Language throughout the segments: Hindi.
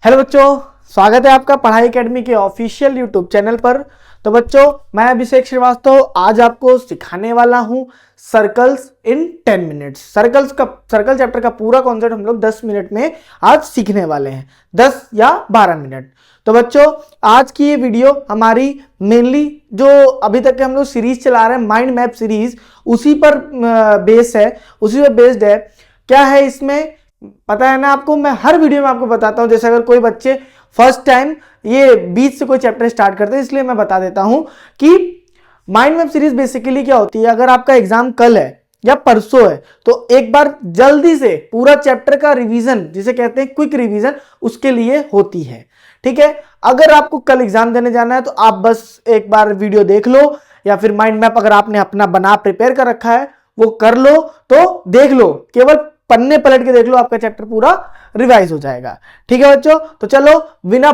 हेलो बच्चों, स्वागत है आपका पढ़ाई एकेडमी के ऑफिशियल यूट्यूब चैनल पर। तो बच्चों, मैं अभिषेक श्रीवास्तव आज आपको सिखाने वाला हूं circles in 10 minutes. Circle chapter का पूरा कॉन्सेप्ट हम लोग 10 मिनट में आज सीखने वाले हैं, 10 या 12 मिनट। तो बच्चों, आज की ये वीडियो हमारी मेनली जो अभी तक हम लोग सीरीज चला रहे हैं माइंड मैप सीरीज, उसी पर बेस है, उसी पर बेस्ड है। क्या है इसमें पता है ना आपको, मैं हर वीडियो में आपको बताता हूं। जैसे अगर कोई बच्चे फर्स्ट टाइम ये बीच से कोई चैप्टर स्टार्ट करते हैं, इसलिए मैं बता देता हूं कि माइंड मैप सीरीज बेसिकली क्या होती है। अगर आपका एग्जाम कल है या परसों है तो एक बार जल्दी से पूरा चैप्टर का रिवीजन, जिसे कहते हैं क्विक रिवीजन, उसके लिए होती है। ठीक है, अगर आपको कल एग्जाम देने जाना है तो आप बस एक बार वीडियो देख लो, या फिर माइंड मैप अगर आपने अपना बना प्रिपेयर कर रखा है वो कर लो, तो देख लो, केवल पन्ने पलट के देख लो, आपका चैप्टर पूरा रिवाइज हो जाएगा। ठीक है बच्चों, तो चलो बिना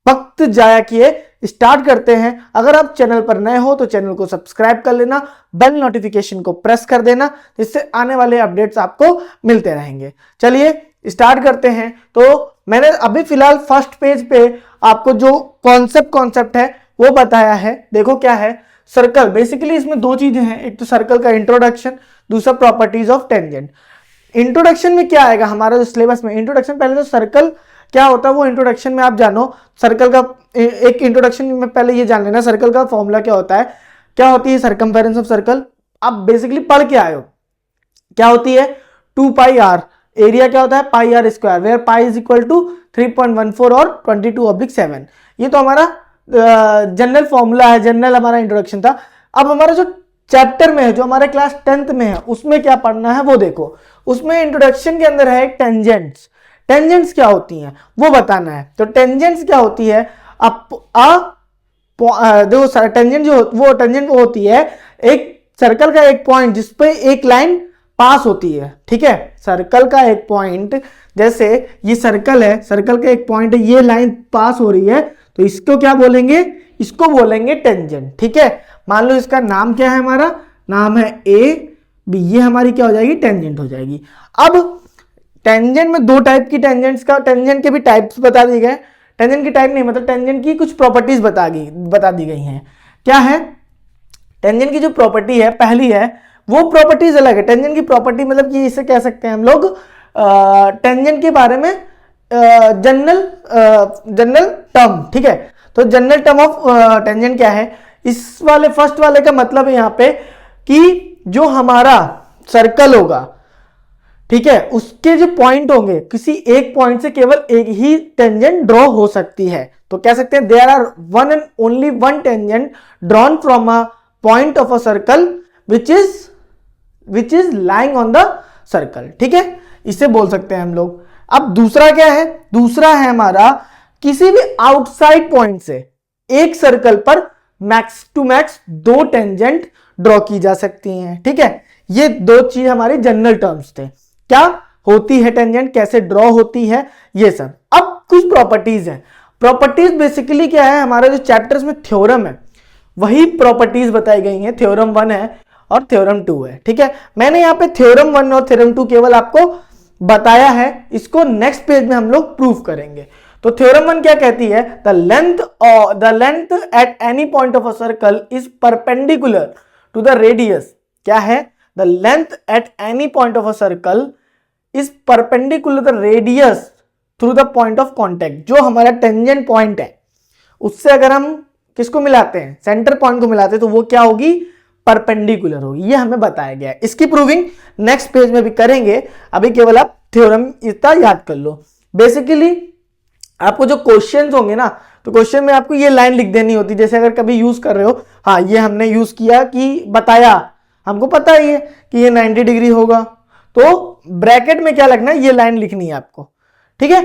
वक्त जाया किए स्टार्ट करते हैं। अगर आप चैनल पर नए हो तो चैनल को सब्सक्राइब कर लेना, बेल नोटिफिकेशन को प्रेस कर देना, जिससे आने वाले अपडेट्स आपको मिलते रहेंगे। चलिए स्टार्ट करते हैं। तो मैंने अभी फिलहाल फर्स्ट पेज पे आपको जो कॉन्सेप्ट है वो बताया है। देखो क्या है सर्कल। बेसिकली इसमें दो चीजें हैं, एक तो सर्कल का इंट्रोडक्शन, दूसरा प्रॉपर्टीज ऑफ टेंजेंट। इंट्रोडक्शन में क्या आएगा हमारा जो सिलेबस में, इंट्रोडक्शन पहले तो सर्कल क्या होता है वो इंट्रोडक्शन में आप जानो। सर्कल का एक इंट्रोडक्शन में पहले ये जान लेना सर्कल का फॉर्मूला क्या होता है, क्या होती है सर्कमफेरेंस ऑफ सर्कल। आप बेसिकली पढ़ के आए हो, क्या होती है 2 पाई आर। एरिया क्या होता है pi R square, where pi is equal to 3.14 और 22/7। ये तो हमारा जनरल फॉर्मूला है, जनरल हमारा इंट्रोडक्शन था। अब हमारा जो चैप्टर में है, जो हमारे क्लास 10th में है, उसमें क्या पढ़ना है वो देखो। उसमें इंट्रोडक्शन के अंदर है टेंजेंट्स। टेंजेंट्स क्या होती हैं वो बताना है। तो टेंजेंट्स क्या होती है, देखो टेंजेंट टेंजेंट वो होती है एक सर्कल का एक पॉइंट जिसपे एक लाइन पास होती है। ठीक है, सर्कल का एक पॉइंट, जैसे ये सर्कल है, सर्कल का एक पॉइंट है, ये लाइन पास हो रही है, तो इसको क्या बोलेंगे, इसको बोलेंगे टेंजेंट। ठीक है, मान लो इसका नाम क्या है, हमारा नाम है ए बी, ये हमारी क्या हो जाएगी टेंजेंट हो जाएगी। अब टेंजेंट में दो टाइप की टेंजेंट के भी टाइप्स बता दिए गए। टेंजेंट की टाइप नहीं, मतलब टेंजेंट की कुछ प्रॉपर्टीज बता दी गई हैं। क्या है टेंजेंट की जो प्रॉपर्टी है, पहली है वो प्रॉपर्टीज अलग है। टेंजेंट की प्रॉपर्टी मतलब कि इसे कह सकते हैं हम लोग टेंजेंट के बारे में जनरल टर्म। ठीक है, तो जनरल टर्म ऑफ टेंजेंट क्या है, इस वाले फर्स्ट वाले का मतलब है यहाँ पे कि जो हमारा सर्कल होगा, ठीक है, उसके जो पॉइंट होंगे, किसी एक पॉइंट से केवल एक ही टेंजेंट ड्रॉ हो सकती है। तो कह सकते हैं there are one and only one tangent drawn from a point of a circle which is lying on the circle. ठीक है, इसे बोल सकते हैं हम लोग। अब दूसरा क्या है, दूसरा है हमारा किसी भी आउटसाइड पॉइंट से एक सर्कल पर max to max 2 tangent draw की जा सकती हैं। ठीक है, ये दो चीज हमारे जनरल टर्म्स थे। क्या होती है टेंजेंट, कैसे ड्रॉ होती है, ये सब। अब कुछ प्रॉपर्टीज हैं। प्रॉपर्टीज बेसिकली क्या है, हमारे जो चैप्टर्स में थ्योरम है वही प्रॉपर्टीज बताई गई हैं। थ्योरम 1 है और थ्योरम 2 है। ठीक है, मैंने यहाँ पे थ्योरम 1 और थ्योरम 2 केवल आपको बताया है, इसको नेक्स्ट पेज में हम लोग प्रूफ करेंगे। तो थ्योरम 1 क्या कहती है, the length at any point of a circle is perpendicular to the radius. क्या है, the length at any point of a circle is perpendicular the radius through the point of contact. जो हमारा टेंजेंट पॉइंट है उससे अगर हम किसको मिलाते हैं, सेंटर पॉइंट को मिलाते हैं, तो वो क्या होगी, परपेंडिकुलर होगी। ये हमें बताया गया है। इसकी प्रूविंग नेक्स्ट पेज में भी करेंगे, अभी केवल आप थ्योरम इतना याद कर लो। बेसिकली आपको जो क्वेश्चंस होंगे ना, तो क्वेश्चन में आपको ये लाइन लिख देनी होती है। जैसे अगर कभी यूज कर रहे हो, हाँ ये हमने यूज किया कि बताया, हमको पता ही है कि ये 90 डिग्री होगा, तो ब्रैकेट में क्या लगना है, ये लाइन लिखनी है आपको। ठीक है,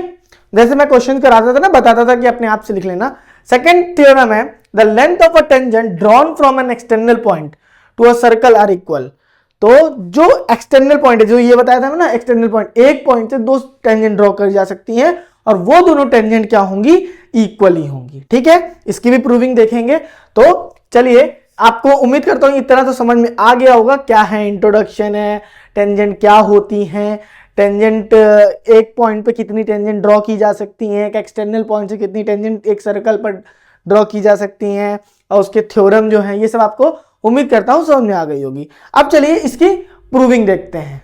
जैसे मैं क्वेश्चन कराता था ना, बताता था कि अपने आप से लिख लेना। सेकंड थ्योरम है the length of a tangent drawn from an external point to a circle are equal. तो जो एक्सटर्नल पॉइंट है, जो ये बताया था ना एक्सटर्नल पॉइंट, एक पॉइंट से 2 टेंजेंट ड्रॉ कर जा सकती हैं और वो दोनों टेंजेंट क्या होंगी, इक्वली होंगी। ठीक है, इसकी भी प्रूविंग देखेंगे। तो चलिए, आपको उम्मीद करता हूं इतना तो समझ में आ गया होगा क्या है इंट्रोडक्शन है, टेंजेंट क्या होती हैं, टेंजेंट एक पॉइंट पे कितनी टेंजेंट ड्रॉ की जा सकती हैं, एक एक्सटर्नल पॉइंट से कितनी टेंजेंट एक सर्कल पर ड्रॉ की जा सकती हैं, और उसके थ्योरम जो है ये सब आपको उम्मीद करता हूं समझ में आ गई होगी। अब चलिए इसकी प्रूविंग देखते हैं।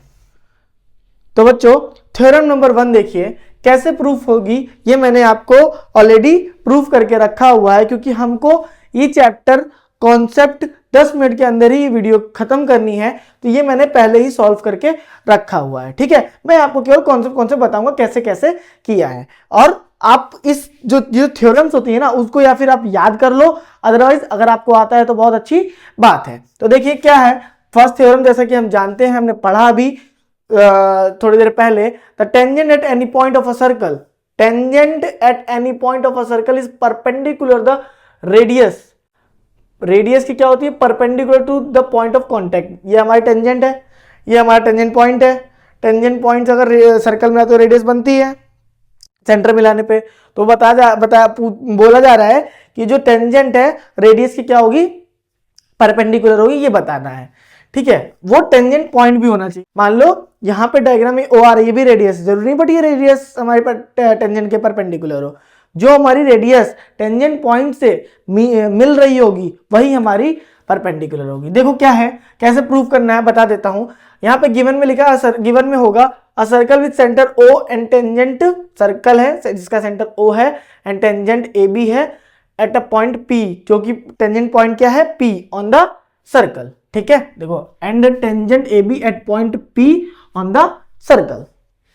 तो बच्चों थ्योरम नंबर 1 देखिए कैसे प्रूफ होगी, ये मैंने आपको ऑलरेडी प्रूफ करके रखा हुआ है, क्योंकि हमको ये चैप्टर कॉन्सेप्ट 10 मिनट के अंदर ही वीडियो खत्म करनी है, तो ये मैंने पहले ही सॉल्व करके रखा हुआ है। ठीक है, मैं आपको केवल कॉन्सेप्ट बताऊंगा कैसे कैसे किया है, और आप इस जो थ्योरम्स होती है ना उसको या फिर आप याद कर लो, अदरवाइज अगर आपको आता है तो बहुत अच्छी बात है। तो देखिए क्या है फर्स्ट थ्योरम, जैसा कि हम जानते हैं, हमने पढ़ा अभी थोड़ी देर पहले, the tangent at any point of a circle, tangent at any point of a circle is perpendicular the radius, radius की क्या होती है, perpendicular to the point of contact. ये हमारी टेंजेंट है, ये हमारा टेंजेंट पॉइंट है। टेंजेंट पॉइंट अगर सर्कल में तो रेडियस बनती है सेंटर मिलाने पे, तो बोला जा रहा है कि जो टेंजेंट है रेडियस की क्या होगी, परपेंडिकुलर होगी, ये बताना है। ठीक है, वो टेंजेंट पॉइंट भी होना चाहिए। मान लो यहाँ पे डायग्राम में ओ आ रही है, भी रेडियस जरूरी नहीं बट ये रेडियस हमारे पर टेंजेंट के परपेंडिकुलर हो। जो हमारी रेडियस टेंजेंट पॉइंट से मिल रही होगी वही हमारी परपेंडिकुलर होगी। देखो क्या है, कैसे प्रूव करना है बता देता हूं। यहाँ पे गिवन में लिखा है, गिवन में होगा a circle with centre O and tangent, circle है जिसका सेंटर ओ है एंड टेंजेंट ए बी है एट अ पॉइंट पी, जो कि टेंजेंट पॉइंट क्या है, पी ऑन द सर्कल। ठीक है, देखो and tangent A B at point P on the circle,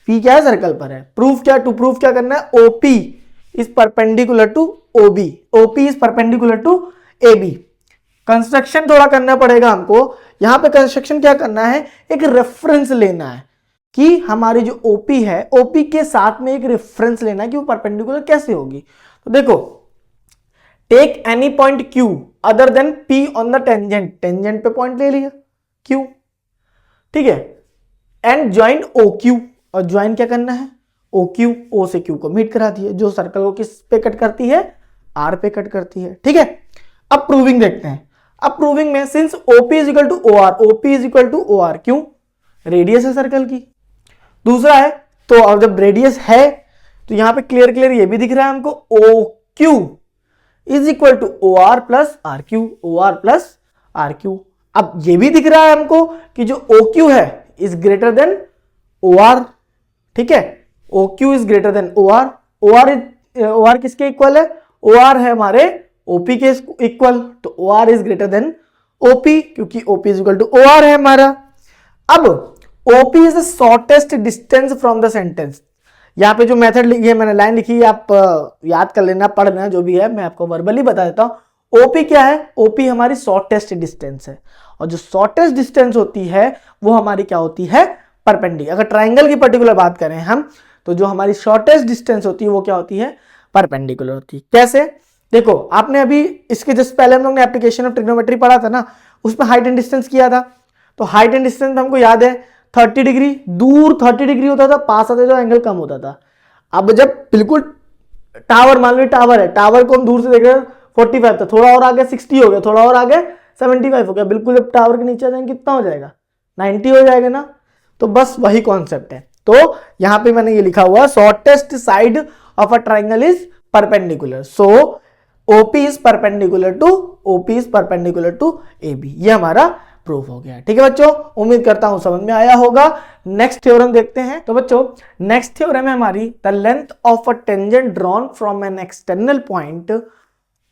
P क्या है सर्कल पर है। प्रूफ क्या, टू प्रूफ क्या करना है, OP is perpendicular to OB, OP is perpendicular to AB. Construction थोड़ा करना पड़ेगा हमको, यहां पे कंस्ट्रक्शन क्या करना है, एक रेफरेंस लेना है कि हमारी जो ओपी है, ओपी के साथ में एक रेफरेंस लेना है कि वो परपेंडिकुलर कैसे होगी। तो देखो take any point Q other than P on the tangent, tangent पे पॉइंट ले लिया क्यू, ठीक है, एंड ज्वाइन ओ क्यू, और ज्वाइन क्या करना है, ओ क्यू, ओ से क्यू को मीट करा दिए, जो सर्कल को किस पे कट करती है, आर पे कट करती है। ठीक है, अब प्रूविंग देखते हैं। अब प्रूविंग में since OP is equal to O R, OP is equal to O R, क्यों, रेडियस है सर्कल की। दूसरा है, तो अब जब रेडियस है तो यहां पे क्लियर ये भी दिख रहा है हमको, O Q is equal to O R plus R Q, O R plus R Q. अब ये भी दिख रहा है हमको कि जो ओ क्यू है is greater than O R. ठीक है, O Q is greater than O R, O R किसके इक्वल है, ओ आर है हमारे ओपी के इक्वल, तो O R is greater than OP, क्योंकि OP is equal to O R है हमारा। अब OP is the shortest distance from the sentence, यहां पे जो मेथड लिखी है मैंने, लाइन लिखी है, आप याद कर लेना, पढ़ना जो भी है, मैं आपको वर्बली बता देता हूं। ओपी क्या है, ओपी हमारी शॉर्टेस्ट डिस्टेंस है, और जो शॉर्टेस्ट डिस्टेंस होती है वो हमारी क्या होती है, परपेंडिकुलर। अगर ट्राइंगल की पर्टिकुलर बात करें हम, तो जो हमारी शॉर्टेस्ट डिस्टेंस होती है वो क्या होती है, परपेंडिकुलर होती है। कैसे, देखो आपने अभी इसके जस्ट पहले हम लोग ने एप्लीकेशन ऑफ ट्रिग्नोमेट्री पढ़ा था ना, उसमें हाइट एंड डिस्टेंस किया था। तो हाइट एंड डिस्टेंस हमको याद है 30 डिग्री, दूर 30 डिग्री होता था, पास आते तो एंगल कम होता था। अब जब बिल्कुल टावर, मान लो टावर है, टावर को हम दूर से देख रहे हैं 45 था, थोड़ा और आगे 60 हो गया, थोड़ा और आगे 75 हो गया, बिल्कुल जब टावर के नीचे आ जाएंगे कितना हो जाएगा, 90 हो जाएगा ना। तो बस वही कॉन्सेप्ट है। तो यहां पे मैंने ये लिखा हुआ, shortest side of a triangle is perpendicular, so OP is perpendicular to AB, ये हमारा प्रूफ हो गया। ठीक है बच्चों, उम्मीद करता हूं समझ में आया होगा। नेक्स्ट थ्योरम देखते हैं। तो बच्चों नेक्स्ट थ्योरम है हमारी, the length of a tangent drawn from an external point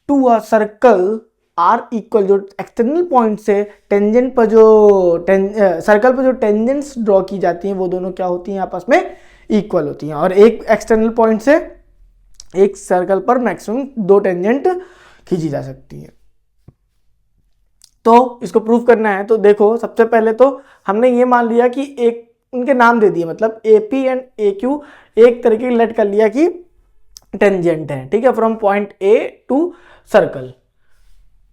to a circle are equal, जो एक्सटर्नल पॉइंट से टेंजेंट पर जो सर्कल पर जो टेंजेंट्स ड्रॉ की जाती हैं वो दोनों क्या होती हैं, आपस में इक्वल होती हैं, और एक एक्सटर्नल पॉइंट से एक सर्कल पर मैक्सिमम 2 टेंजेंट खींची जा सकती है। तो इसको प्रूफ करना है, तो देखो सबसे पहले तो हमने ये मान लिया कि एक उनके नाम दे दिए, मतलब AP एंड AQ एक तरीके की लेट कर लिया कि टेंजेंट है। ठीक है, from point A to circle.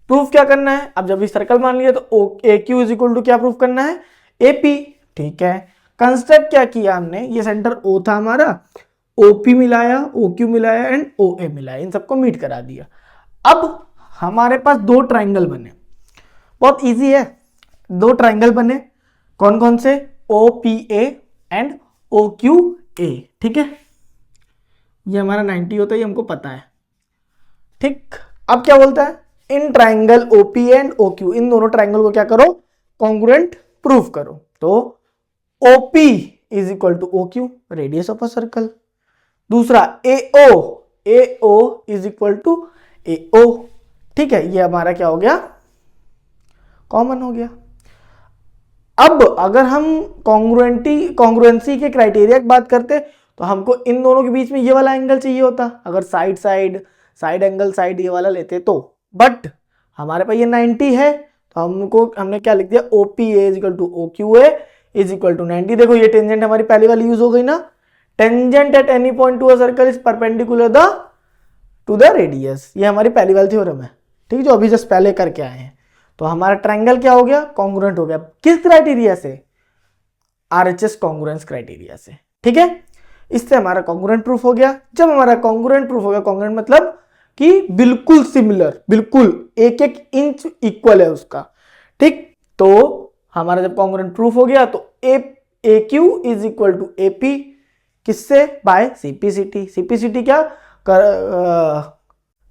Proof क्या करना है, अब जब भी सर्कल मान लिया तो AQ इज इक्वल टू क्या प्रूफ करना है, AP। ठीक है, कंस्ट्रक्ट क्या किया हमने, ये सेंटर O था हमारा, OP मिलाया, OQ मिलाया एंड OA मिलाया, इन सबको मीट करा दिया। अब हमारे पास 2 ट्राइंगल बने, बहुत इजी है, 2 ट्राइंगल बने, कौन कौन से, OPA and O Q A, ठीक है, ये हमारा 90 होता है, ये हमको पता है, ठीक। अब क्या बोलता है, इन triangle OP and O Q, इन दोनों ट्राइंगल को क्या करो, कॉन्ग्रुएंट प्रूफ करो। तो OP is equal to O Q, radius of a circle. दूसरा AO is equal to AO, ठीक है, ये हमारा क्या हो गया, कॉमन हो गया। अब अगर हम कॉन्ग्रुएंसी के क्राइटेरिया की बात करते तो हमको इन दोनों के बीच में ये वाला एंगल चाहिए होता, अगर साइड एंगल साइड ये वाला लेते तो, बट हमारे पास ये 90 है, तो हमने क्या लिख दिया, OP A is equal to O Q A is equal to 90। देखो ये टेंजेंट हमारी पहली वाली यूज हो गई ना, tangent at any point to a circle is perpendicular to the radius, ये हमारी पहली वाली थ्योरम है, ठीक, जो अभी जस्ट पहले करके आए हैं। तो हमारा ट्रायंगल क्या हो गया, कॉन्ग्रुएंट हो गया, किस क्राइटेरिया से, आरएचएस कॉन्ग्रुएंस क्राइटेरिया से, ठीक है। इससे हमारा कॉन्ग्रुएंट प्रूफ हो गया। जब हमारा कॉन्ग्रुएंट प्रूफ हो गया, कॉन्ग्रुएंट मतलब कि बिल्कुल सिमिलर, बिल्कुल एक एक इंच इक्वल है उसका, ठीक। तो हमारा जब कॉन्ग्रुएंट प्रूफ हो गया तो A Q is equal to A P, किससे, बाय सीपीसीटी। सीपीसीटी क्या,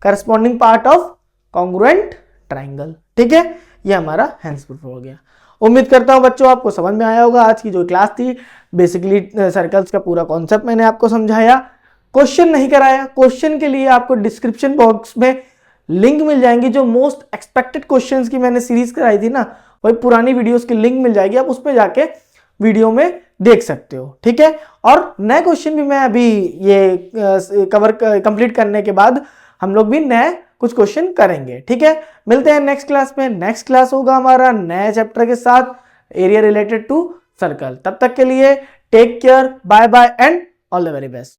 corresponding part of congruent triangle, ठीक है। ये हमारा हेंस प्रूफ हो गया। उम्मीद करता हूं बच्चों आपको समझ में आया होगा। आज की जो क्लास थी बेसिकली सर्कल्स का पूरा कॉन्सेप्ट मैंने आपको समझाया, क्वेश्चन नहीं कराया। क्वेश्चन के लिए आपको डिस्क्रिप्शन बॉक्स में लिंक मिल जाएंगी, जो मोस्ट एक्सपेक्टेड क्वेश्चंस की मैंने सीरीज कराई थी ना, वही पुरानी वीडियोस की लिंक मिल जाएगी, आप उस पर जाके वीडियो में देख सकते हो, ठीक है। और नए क्वेश्चन भी मैं अभी ये कंप्लीट करने के बाद हम लोग भी नए कुछ क्वेश्चन करेंगे, ठीक है। मिलते हैं नेक्स्ट क्लास में। नेक्स्ट क्लास होगा हमारा नए चैप्टर के साथ, एरिया रिलेटेड टू सर्कल। तब तक के लिए take care, bye bye and all the very best.